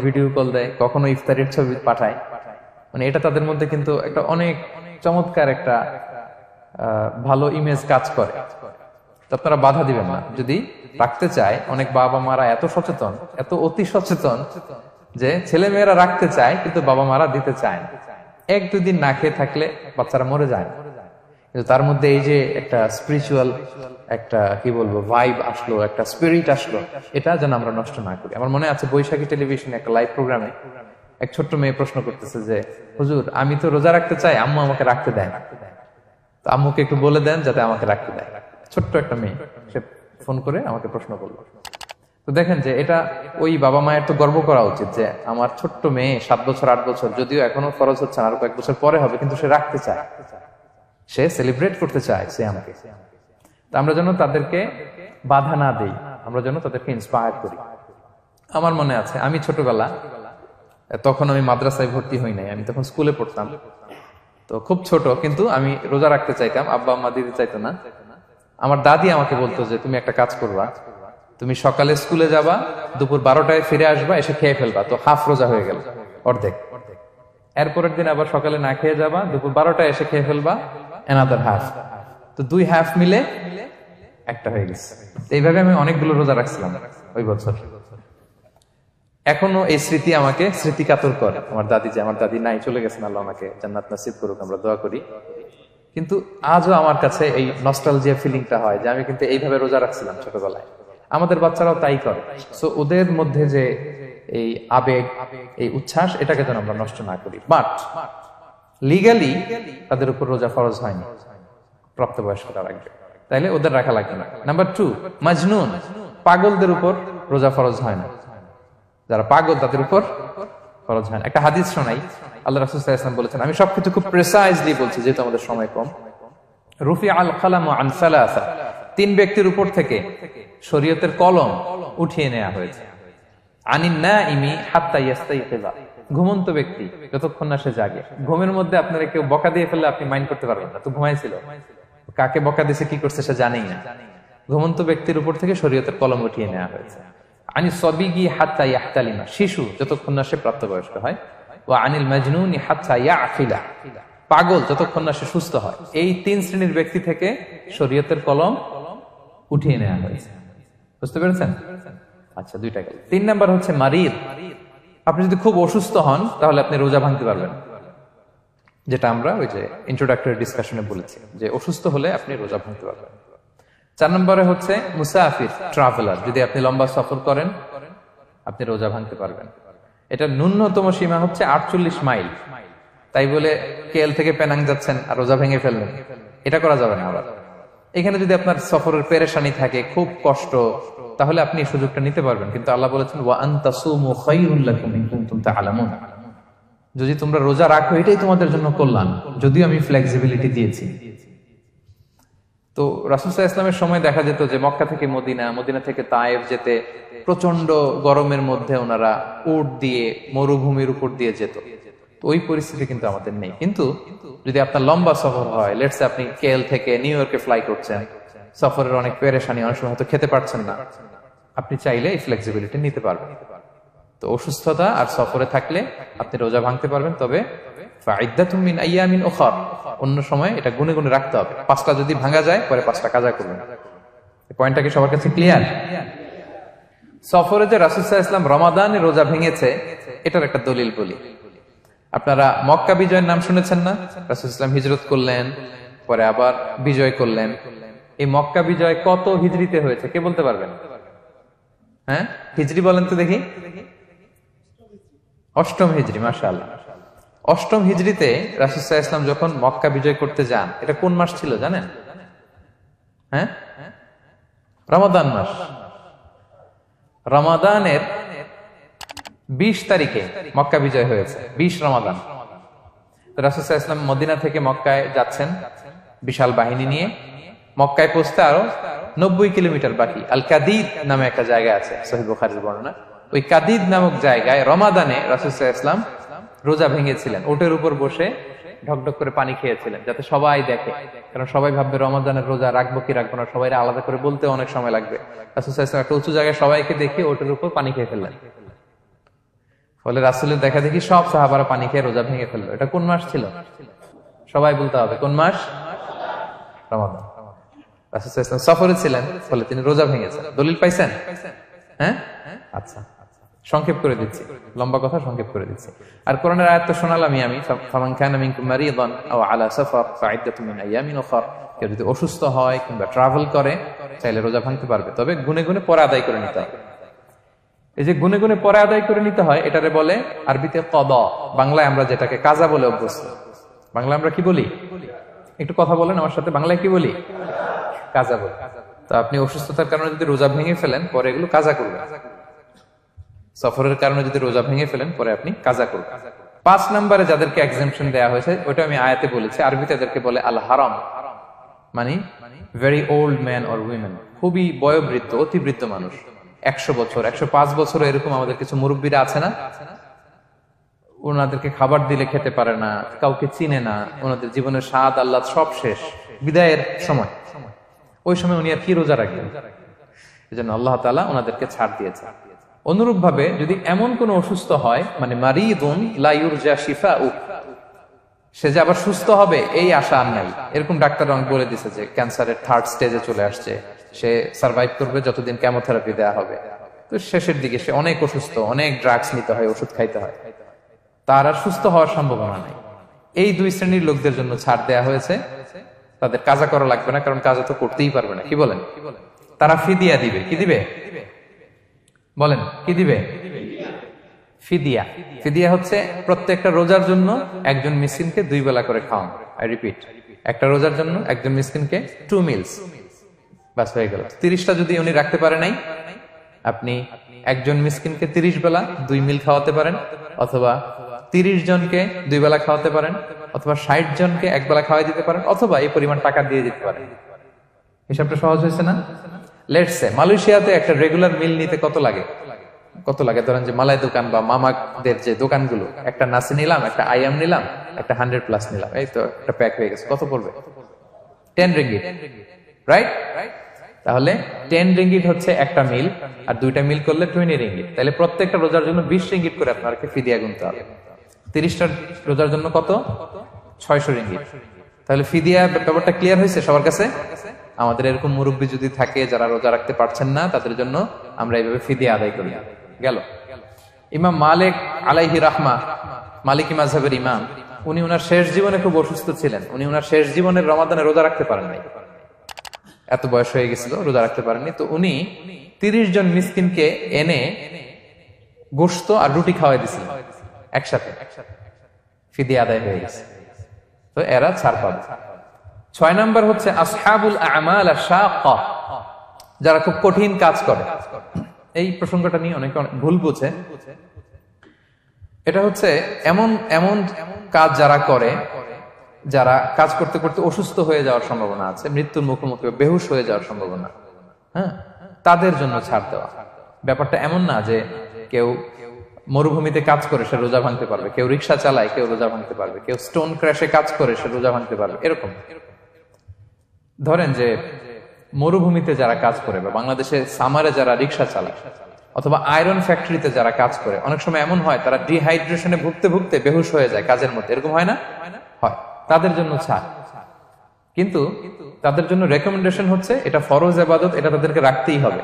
Video call দেয়, কখনো ইফতারের ছবি পাঠায়। মানে এটা তাদের মধ্যে কিন্তু একটা অনেক চমৎকার একটা ভালো ইমেজ কাজ করে। তো আপনারা বাধা দিবেন না। যদি রাখতে চায়, অনেক বাবা মারা এত সচেতন, এত অতি সচেতন যে ছেলে মেয়েরা রাখতে চায় কিন্তু বাবা মারা দিতে চায় না। 1-2 দিন না খেয়ে থাকলে বাচ্চারা মরে যায় না, কিন্তু তার মধ্যে এই যে একটা স্পিরিচুয়াল একটা কি বলবো ভাইব আসলো, একটা স্পিরিট আসলো, এটা যেন আমরা নষ্ট না করি। আমার মনে আছে বৈশাখী টেলিভিশনে একটা লাইভ প্রোগ্রামে এক ছোট্ট মেয়ে প্রশ্ন করতেছে যে, হুজুর আমি তো রোজা রাখতে চাই, আম্মু আমাকে রাখতে দেয় না, তো আম্মুকে একটু বলে দেন যাতে আমাকে রাখতে দেয়। ছোট্ট একটা মেয়ে, সে ফোন করে আমাকে প্রশ্ন করলো। তো দেখেন যে এটা ওই বাবা মায়ের তো গর্ব করা উচিত যে আমার ছোট্ট মেয়ে 7 বছর 8 বছর, যদিও এখনো ফরজ হচ্ছে না, আরো কয়েক বছর পরে হবে, কিন্তু সে রাখতে চায়, সে সেলিব্রেট করতে চায় সে আমাকে। তো আমরা যেন তাদেরকে বাধা না দেই, আমরা যেন তাদেরকে ইন্সপায়ার করি। আমার মনে আছে আমি ছোটবেলা, তখন আমি মাদ্রাসায় ভর্তি হই নাই, আমি তখন স্কুলে পড়তাম, তো খুব ছোট, কিন্তু আমি রোজা রাখতে চাইতাম, আব্বা আম্মা দিতে চাইতো না। আমার দাদি আমাকে বলতো যে তুমি একটা কাজ করবা, তুমি সকালে স্কুলে যাবা, দুপুর 12টায় ফিরে আসবা, এসে খেয়ে ফেলবা, তো হাফ রোজা হয়ে গেল, অর্ধেক। এরপরের দিন আবার সকালে না খেয়ে যাবা, দুপুর 12টায় এসে খেয়ে ফেলবা, অ্যানাদার হাফ, তো 2 হাফ মিলে একটা হয়ে গেছে। এইভাবে আমি অনেকগুলো রোজা রাখছিলাম ওই বছর। এখনো এই স্মৃতি আমাকে স্মৃতিকাতর করে। আমার দাদি, যে আমার দাদি নাই, চলে গেছেন, আল্লাহ আমাকে জান্নাত নসিব করুক, আমরা দোয়া করি। কিন্তু আজও আমার কাছে এই নস্টালজিয়া ফিলিংটা হয় যে আমি কিন্তু এইভাবে রোজা রাখছিলাম ছোটবেলায়। আমাদের বাচ্চারাও তাই করে। সো ওদের মধ্যে যে এই আবেগ, এই উচ্ছ্বাস, এটাকে যেন আমরা নষ্ট না করি। বাট লিগালি তাদের উপর রোজা ফরজ হয়নি, প্রাপ্তবয়স্করা রাখবে, তাইলে ওদের রাখা লাগবে না। নাম্বার 2, মাজনুন, পাগলদের উপর রোজা ফরজ হয় না। যারা পাগল তাদের উপর ফরজ হয় না। একটা হাদিস শোনাই, আল্লাহ রাসূল সাল্লাল্লাহু আলাইহি ওয়াসাল্লাম বলেছেন, আমি সবকিছু খুব প্রিসাইজলি বলছি যেহেতু আমাদের সময় কম। রুফি আল কালামু আন সালাসা, 3 ব্যক্তির উপর থেকে শরীয়তের কলম উঠিয়ে নেওয়া হয়েছে। আনিন নাইমি হাত্তা ইয়াস্তাইকিযা, ঘুমন্ত ব্যক্তি যতক্ষণ না সে জাগে। ঘুমের মধ্যে আপনারা কেউ বকা দিয়ে ফেললে আপনি মাইন্ড করতে পারবেন না, তো ঘুমাইছিল, কাকে বকা দিয়েছে কি করছে সে জানেই না। ঘুমন্ত ব্যক্তির উপর থেকে শরীয়তের কলম উঠিয়ে নেওয়া হয়েছে। আনি সবিগি হাত্তা ইয়াহতালিমা, শিশু যতক্ষণ না সে প্রাপ্তবয়স্ক হয়। ওয়া আনিল মাজনুনি হাত্তা ইয়াকিলা, পাগল যতক্ষণ না সে সুস্থ হয়। এই 3 শ্রেণীর ব্যক্তি থেকে শরীয়তের কলম উঠিয়ে নেওয়া হয়েছে। বুঝতে পেরেছেন? আচ্ছা, 2টা গেল। 3 নাম্বার হচ্ছে মারিদ। আপনি যদি খুব অসুস্থ হন তাহলে আপনি রোজা ভাঙতে পারবেন, যেটা আমরা ওই যে ইন্ট্রোডাক্টরি ডিসকাশনে বলেছি যে অসুস্থ হলে আপনি রোজা ভাঙতে পারবেন। 4 নম্বরে হচ্ছে মুসাফির, ট্রাভেলার, যদি আপনি লম্বা সফর করেন আপনি রোজা ভাঙতে পারবেন। এটা ন্যূনতম সীমা হচ্ছে 48 মাইল। তাই বলে কেএল থেকে পেনাং যাচ্ছেন আর রোজা ভেঙে ফেললেন, এটা করা যাবে না। আবার এখানে যদি আপনার সফরের পেরেশানি থাকে, খুব কষ্ট, তাহলে আপনি এই সুযোগটা নিতে পারবেন। কিন্তু আল্লাহ বলেছেন ওয়া আন তাসুমু খায়রুল লাকুম ইন কুনতুম তা'লামুন, যদি তোমরা রোজা রাখো এটাই তোমাদের জন্য কল্যাণ, যদিও আমি ফ্লেক্সিবিলিটি দিয়েছি। তো রাসূল সাল্লাল্লাহু আলাইহি ওয়াসাল্লামের সময় দেখা যেত যে মক্কা থেকে মদিনা, মদিনা থেকে তায়েফ যেতে প্রচন্ড গরমের মধ্যে ওনারা উট দিয়ে মরুভূমির উপর দিয়ে যেত। তো ওই পরিস্থিতি কিন্তু আমাদের নেই। কিন্তু যদি আপনার লম্বা সফর হয়, লেটস সে আপনি কেএল থেকে নিউ ইয়র্কে ফ্লাই করছেন, সফরের অনেক পেরেশানি, অনেক সময় হয়তো খেতে পারছেন না, আপনি চাইলে এই ফ্লেক্সিবিলিটি নিতে পারবেন। তো অসুস্থতা আর সফরে থাকলে আপনি রোজা ভাঙতে পারবেন, তবে ফাইদ্দাতুম মিন আইয়ামিন উখর, অন্য সময় এটা গুনে গুনে রাখতে হবে। 5টা যদি ভাঙা যায় পরে 5টা কাজা করবেন। এই পয়েন্টটা কি সবার কাছে ক্লিয়ার? সফরে যে রাসূল সাল্লাল্লাহু আলাইহি ওয়াসাল্লাম রমাদানে রোজা ভেঙেছে, এটার একটা দলিল বলি। আপনারা মক্কা বিজয়ের নাম শুনেছেন না? রাসূল সাল্লাল্লাহু আলাইহি ওয়াসাল্লাম হিজরত করলেন, পরে আবার বিজয় করলেন। এই মক্কা বিজয় কত হিজরিতে হয়েছে কে বলতে পারবেন? হ্যাঁ, হিজরি বলেন তো দেখি। 8ম হিজরি, মাশাআল্লাহ। 8ম হিজরিতে রাসূল সাল্লাল্লাহু আলাইহি ওয়াসাল্লাম যখন মক্কা বিজয় করতে যান, এটা কোন মাস ছিল জানেন? হ্যাঁ, রমাদান মাস। রমাদানের 20 তারিখে মক্কা বিজয় হয়েছে, 20 রমাদান। রাসূল সাল্লাল্লাহু আলাইহি ওয়াসাল্লাম মদিনা থেকে মক্কায় যাচ্ছেন বিশাল বাহিনী নিয়ে। মক্কায় পৌঁছতে আরো 90 কিলোমিটার বাকি। আল কাদিদ নামে একটা জায়গা আছে, সহিহ বুখারীর বর্ণনা। ওই কাদিদ নামক জায়গায় রমাদানে রাসূল সাল্লাল্লাহু আলাইহি ওয়াসাল্লাম রোজা ভেঙেছিলেন, ওটের উপর বসে ঢকঢক করে পানি খেয়েছিলেন, যাতে সবাই দেখে। কারণ সবাই ভাববে রমাদানের রোজা রাখবো কি রাখবো না, সবাই আলাদা করে বলতে অনেক সময় লাগবে। রাসূল সাল্লাল্লাহু আলাইহি ওয়াসাল্লাম একটা উঁচু জায়গায় সবাইকে দেখে ওটের উপর পানি খেয়ে ফেললেন। ফলে রাসূলের দেখা দেখি সব সাহাবারা পানি খেয়ে রোজা ভেঙে ফেললো। এটা কোন মাস ছিল? সবাই বলতে হবে কোন মাস? রমাদান। রাসূল সাল্লাল্লাহু আলাইহি ওয়াসাল্লাম সফরে ছিলেন, ফলে তিনি রোজা ভেঙেছেন। দলিল পাইছেন? হ্যাঁ, আচ্ছা সংক্ষেপ করে দিচ্ছি, লম্বা কথা সংক্ষেপ করে দিচ্ছি। আর কোরআনের আয়াত তো শোনালামই আমি, ফামান কানা মিনকুম মারিদান আও আলা সাফার ফাইদ্দাতুম মিন আইয়ামিন উখর। কেউ যদি অসুস্থ হয় কিংবা ট্রাভেল করে চাইলে রোজা ভাঙতে পারবে, তবে গুনে গুনে পরে আদায় করে নিতে হবে। এই যে গুনে গুনে পরে আদায় করে নিতে হয়, এটারে বলে আরবিতে কদা, বাংলায় আমরা যেটাকে কাজা বলে অভ্যস্ত। বাংলা আমরা কি বলি? একটু কথা বলেন আমার সাথে, বাংলায় কি বলি? কাজা বলি। তো আপনি অসুস্থতার কারণে যদি রোজা ভেঙে ফেলেন, পরে এগুলো কাজা করবেন। সফরের কারণে যদি রোজা ভেঙে ফেলেন, পরে আপনি কাজা করবেন। 5 নম্বরে যাদেরকে এক্সাম্পশন দেওয়া হয়েছে, ওটা আমি আয়াতে বলেছি, আরবিতে এদেরকে বলে আল হারাম, মানে very old man or women, খুবই বয়োবৃদ্ধ, অতিবৃদ্ধ মানুষ, 100 বছর 105 বছর, এরকম আমাদের কিছু মুরব্বীরা আছে না, ওনাদেরকে খাবার দিলে খেতে পারে না, কাউকে চিনে না, ওনাদের জীবনের স্বাদ আহ্লাদ সব শেষ, বিদায়ের সময়, ওই সময় উনি আর কি রোজা রাখবেন? এই জন্য আল্লাহ তাআলা ওনাদেরকে ছাড় দিয়েছে। অনুরূপ ভাবে যদি এমন কোন অসুস্থ হয়, মানে মারিদুন লা ইউরজা শিফাউ, সে যে আবার সুস্থ হবে এই আশা আর নাই, এরকম ডাক্তার অনেক বলে দিছে যে ক্যান্সারের 3rd স্টেজে চলে আসছে, সে সার্ভাইভ করবে যতদিন কেমোথেরাপি দেওয়া হবে, তো শেষের দিকে সে অনেক অসুস্থ, অনেক ড্রাগস নিতে হয়, ওষুধ খাইতে হয়, তার আর সুস্থ হওয়ার সম্ভাবনা নাই। এই 2 শ্রেণীর লোকদের জন্য ছাড় দেয়া হয়েছে, তাদের কাজা করা লাগবে না, কারণ কাজা তো করতেই পারবে না। কি বলেন? তারা ফিদিয়া দিবে। কি দিবে বলেন? কি দিবে? ফিদিয়া। ফিদিয়া হচ্ছে প্রত্যেকটা রোজার জন্য একজন মিসকিনকে 2 বেলা করে খাওয়ান। আই রিপিট, একটা রোজার জন্য একজন মিসকিনকে 2 মিলস, বাস হয়ে গেল। 30টা যদি উনি রাখতে পারে নাই, আপনি একজন মিসকিনকে 30 বেলা 2 মিল খাওয়াতে পারেন, অথবা 30 জনকে 2 বেলা খাওয়াতে পারেন, অথবা 60 জনকে 1 বেলা খাওয়াই দিতে পারেন, অথবা এই পরিমাণ টাকা দিয়ে দিতে পারেন। হিসাবটা সহজ হয়েছে না? লেটস সে মালয়েশিয়াতে একটা রেগুলার মিল নিতে কত লাগে? ধরেন যে মালাই দোকান বা মামাদের যে দোকানগুলো, একটা নাসি নিলাম, একটা আইয়াম নিলাম, একটা 100+ নিলাম, এই তো একটা প্যাক হয়ে গেছে। কত পড়বে? 10 রিঙ্গিট, রাইট? তাহলে 10 রিঙ্গিট হচ্ছে একটা মিল, আর 2টা মিল করলে 20 রিঙ্গিট। তাহলে প্রত্যেকটা রোজার জন্য 20 রিঙ্গিট করে আপনাকে ফিদিয়া গুনতে হবে। 30টা রোজার জন্য কত? 600 রিঙ্গিট। তাহলে ফিদিয়া ব্যাপারটা ক্লিয়ার হয়েছে সবার কাছে? আমাদের এরকম মুরব্বী যদি থাকে যারা রোজা রাখতে পারছেন না, তাদের জন্য আমরা এইভাবে ফিদিয়া আদায় করি। গেল। ইমাম মালিক আলাইহি রাহমা, মালিকি মাযহাবের ইমাম, উনি ওনার শেষ জীবনে খুব অসুস্থ ছিলেন। উনি ওনার শেষ জীবনের রমাদানে রোজা রাখতে পারেন নাই, এত বয়স হয়ে গেছিল, রোজা রাখতে পারেননি। তো উনি 30 জন মিসকিনকে এনে গোশত আর রুটি খাওয়াই দিয়েছিলেন একসাথে, ফিদিয়া আদায় হয়ে গেছে। তো এরা ছাড় পাবে। 6 নাম্বার হচ্ছে আসহাবুল আমাল আশ-শাক্কা, যারা খুব কঠিন কাজ করে। এই প্রসঙ্গটা নিয়ে অনেকে ভুল বুঝে। এটা হচ্ছে এমন এমন কাজ যারা করে, যারা কাজ করতে করতে অসুস্থ হয়ে যাওয়ার সম্ভাবনা আছে, মৃত্যুর মুখোমুখি, বেহুশ হয়ে যাওয়ার সম্ভাবনা, হ্যাঁ, তাদের জন্য ছাড় দেওয়া। ব্যাপারটা এমন না যে কেউ মরুভূমিতে কাজ করে সে রোজা ভাঙতে পারবে, কেউ রিক্সা চালায় কেউ রোজা ভাঙতে পারবে, কেউ স্টোন ক্র্যাশে কাজ করে সে রোজা ভাঙতে পারবে, এরকম। ধরেন যে মরুভূমিতে যারা কাজ করে, বা বাংলাদেশে সামারে যারা রিক্সা চালায়, অথবা আয়রন ফ্যাক্টরিতে যারা কাজ করে, অনেক সময় এমন হয় তারা ডিহাইড্রেশনে ভুগতে ভুগতে বেহুশ হয়ে যায় কাজের মধ্যে, এরকম হয় না? হয়। তাদের জন্য ছাড়, কিন্তু তাদের জন্য রেকমেন্ডেশন হচ্ছে এটা ফরজ ইবাদত, এটা তাদেরকে রাখতেই হবে।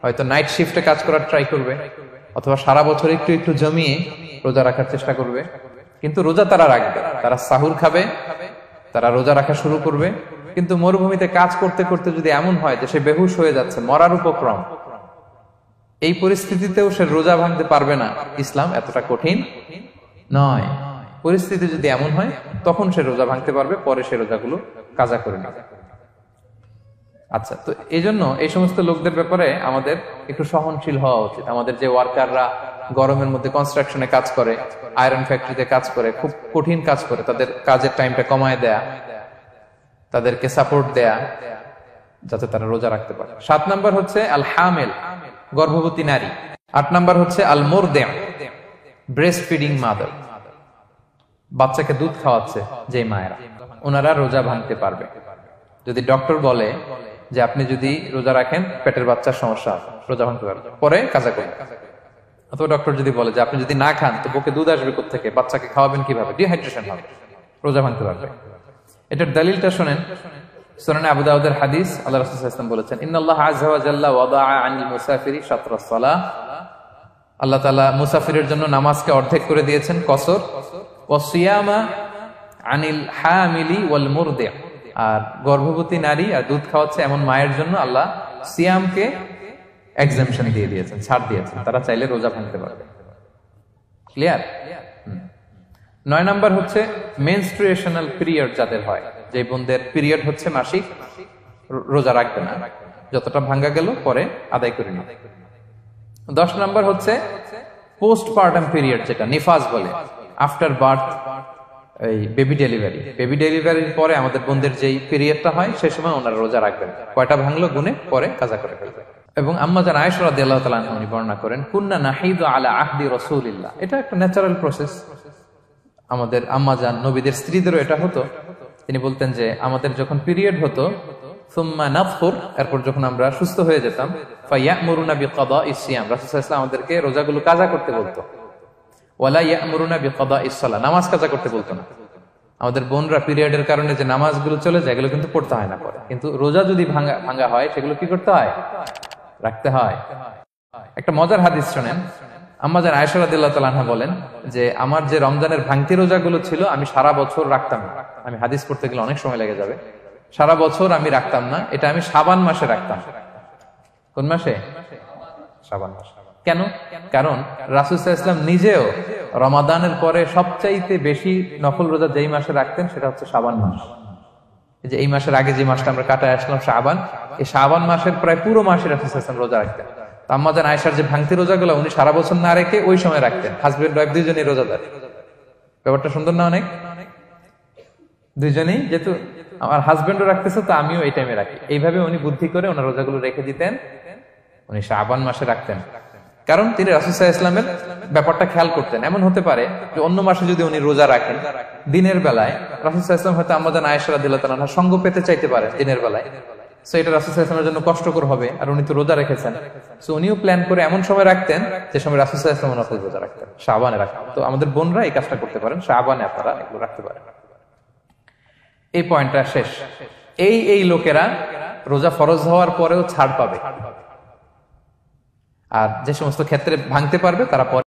হয়তো নাইট শিফটে কাজ করার ট্রাই করবে, অথবা সারা বছর একটু একটু জমিয়ে রোজা রাখার চেষ্টা করবে, কিন্তু রোজা তারা রাখবে, তারা সাহুর খাবে, তারা রোজা রাখা শুরু করবে। কিন্তু মরুভূমিতে কাজ করতে করতে যদি এমন হয় যে সে বেহুশ হয়ে যাচ্ছে, মরার উপক্রম, এই পরিস্থিতিতেও সে রোজা ভাঙতে পারবে না, ইসলাম এতটা কঠিন নয়। পরিস্থিতি যদি এমন হয় তখন সে রোজা ভাঙতে পারবে, পরে সে রোজাগুলো কাজা করে নেবে। আচ্ছা, তো এই জন্য এই সমস্ত লোকদের ব্যাপারে আমাদের একটু সহনশীল হওয়া উচিত। আমাদের যে ওয়ার্কাররা গরমের মধ্যে কনস্ট্রাকশনে কাজ করে, আয়রন ফ্যাক্টরিতে কাজ করে, খুব কঠিন কাজ করে, তাদের কাজের টাইমটা কমায় দেয়া, তাদেরকে সাপোর্ট দেয়া, যাতে তারা রোজা রাখতে পারে। 7 নাম্বার হচ্ছে আল হামিল, গর্ভবতী নারী। 8 নাম্বার হচ্ছে আল মুরদি', ব্রেস্ট ফিডিং মাদার, বাচ্চাকে দুধ খাওয়াচ্ছে যে মায়েরা, ওনারা রোজা ভাঙতে পারবে। যদি ডক্টর বলে যে আপনি যদি রোজা রাখেন পেটের বাচ্চার সমস্যা, রোজা ভাঙতে পারবে, পরে কাজা করবে। অথবা ডক্টর যদি বলে যে আপনি যদি না খান তো বুকে দুধ আসবে কোত্থেকে, বাচ্চাকে খাওয়াবেন কিভাবে, ডিহাইড্রেশন হবে, রোজা ভাঙতে পারবে। এটার দলিলটা শোনেন, সুনানে আবু দাউদের হাদিস, আল্লাহ রাসূল সাল্লাল্লাহু আলাইহি ওয়াসাল্লাম বলেছেন, ইন্নাল্লাহা আযজা ওয়া জাল্লা ওয়াদাআ আনিল মুসাফিরি শাতরাস সালাহ, আল্লাহ তাআলা মুসাফিরের জন্য নামাজকে অর্ধেক করে দিয়েছেন, কসর, ওয়া সিয়ামা আনিল হামিলি ওয়াল মুরদি, আর গর্ভবতী নারী আর দুধ খাওয়াচ্ছে এমন মায়ের জন্য আল্লাহ সিয়ামকে এক্সাম্পশন দিয়ে দিয়েছেন, ছাড় দিয়েছেন, তারা চাইলে রোজা ভাঙতে পারবে। ক্লিয়ার? 9 নাম্বার হচ্ছে মেনস্ট্রুয়েশনাল পিরিয়ড যাদের হয়, যে বোনদের পিরিয়ড হচ্ছে মাসিক, রোজা রাখবে না, যতটা ভাঙ্গা গেল পরে আদায় করে নিবে। 10 নাম্বার হচ্ছে পোস্টপার্টাম পিরিয়ড, যেটা নিফাস বলে, আফটার বার্থ, এই বেবি ডেলিভারির পরে আমাদের বোনদের যেই পিরিয়ডটা হয় সে সময় ওনারা রোজা রাখবেন, কয়টা ভাঙলো গুনে পরে কাজা করে ফেলবে। এবং আম্মা জান আয়েশা রাদিয়াল্লাহু তাআলা আনহা উনি বর্ণনা করেন, কুন্না নাহিদু আলা আহদি রাসূলিল্লাহ, এটা একটা ন্যাচারাল প্রসেস, আমাদের আম্মা জান নবীদের স্ত্রীদেরও এটা হতো। তিনি বলতেন যে আমাদের যখন পিরিয়ড হতো, সুম্মা নাফুর, এরপর যখন আমরা সুস্থ হয়ে যেতাম, ফায়ামুরুনা বিকাদাইস সিয়াম, রাসূল সাল্লাল্লাহু আলাইহি ওয়াসাল্লাম আমাদেরকে রোজাগুলো কাজা করতে বলতো, ওয়ালা ইয়ামুরুনা বিকাদাইস সালাহ, নামাজ কাজা করতে বলতো না। আমাদের বোনরা পিরিয়ডের কারণে যে নামাজগুলো চলে যায় এগুলো কিন্তু পড়তে হয় না পরে, কিন্তু রোজা যদি ভাঙা হয় সেগুলো কি করতে হয়, রাখতে হয়। একটা মজার হাদিস শোনেন, আম্মা জান আয়েশা রাদিয়াল্লাহু তাআলা আনহা বলেন যে আমার যে রমজানের ভাঙতি রোজাগুলো ছিল আমি সারা বছর রাখতাম না, আমি হাদিস পড়তে গেলে অনেক সময় লেগে যাবে, সারা বছর আমি রাখতাম না, এটা আমি শাবান মাসে রাখতাম। কোন মাসে? শাবান মাসে। কেন? কারণ রাসূল সাল্লাল্লাহু আলাইহি ওয়াসাল্লাম নিজেও রমাদানের পরে সবচাইতে বেশি নফল রোজা যেই মাসে রাখতেন সেটা হচ্ছে শাবান মাস। এই যে এই মাসের আগে যে মাসটা আমরা কাটায় আসলাম শাবান, এই শাবান মাসের প্রায় পুরো মাসে রাসূল সাল্লাল্লাহু আলাইহি ওয়াসাল্লাম রোজা রাখতেন। তো আম্মা জান আয়েশার যে ভাঙতি রোজাগুলো উনি সারা বছর না রেখে ওই সময় রাখতেন, হাজবেন্ড ওয়াইফ দুইজনেই রোজাদার। ব্যাপারটা সুন্দর না অনেক? দুইজনেই, যেহেতু আমার হাজবেন্ডও রাখতেছে তো আমিও এই টাইমে রাখি, এইভাবে উনি বুদ্ধি করে ওনার রোজাগুলো রেখে দিতেন, উনি শাবান মাসে রাখতেন। কারণ তিনি রাসূল সাল্লাল্লাহু আলাইহি ওয়াসাল্লামের ব্যাপারটা খেয়াল করতেন। এমন হতে পারে যে অন্য মাসে যদি উনি রোজা রাখেন, দিনের বেলায় রাসূল সাল্লাল্লাহু আলাইহি ওয়াসাল্লাম হয়তো আম্মা জান আয়েশা রাদিয়াল্লাহু তাআলা আনহা সঙ্গ পেতে চাইতে পারে দিনের বেলায়, সো এটা রাসূল সাল্লাল্লাহু আলাইহি ওয়াসাল্লামের জন্য কষ্টকর হবে, আর উনি তো রোজা রেখেছেন, সো উনিও প্ল্যান করে এমন সময় রাখতেন যে সময় রাসূল সাল্লাল্লাহু আলাইহি ওয়াসাল্লাম নফল রোজা রাখতেন, শাবানে রাখতেন। তো আমাদের বোনরা এই কাজটা করতে পারেন, শাবানে আপনারা এগুলো রাখতে পারেন। এই পয়েন্টটা শেষ। এই লোকেরা রোজা ফরজ হওয়ার পরেও ছাড় পাবে, আর যে সমস্ত ক্ষেত্রে ভাঙতে পারবে তারা পরে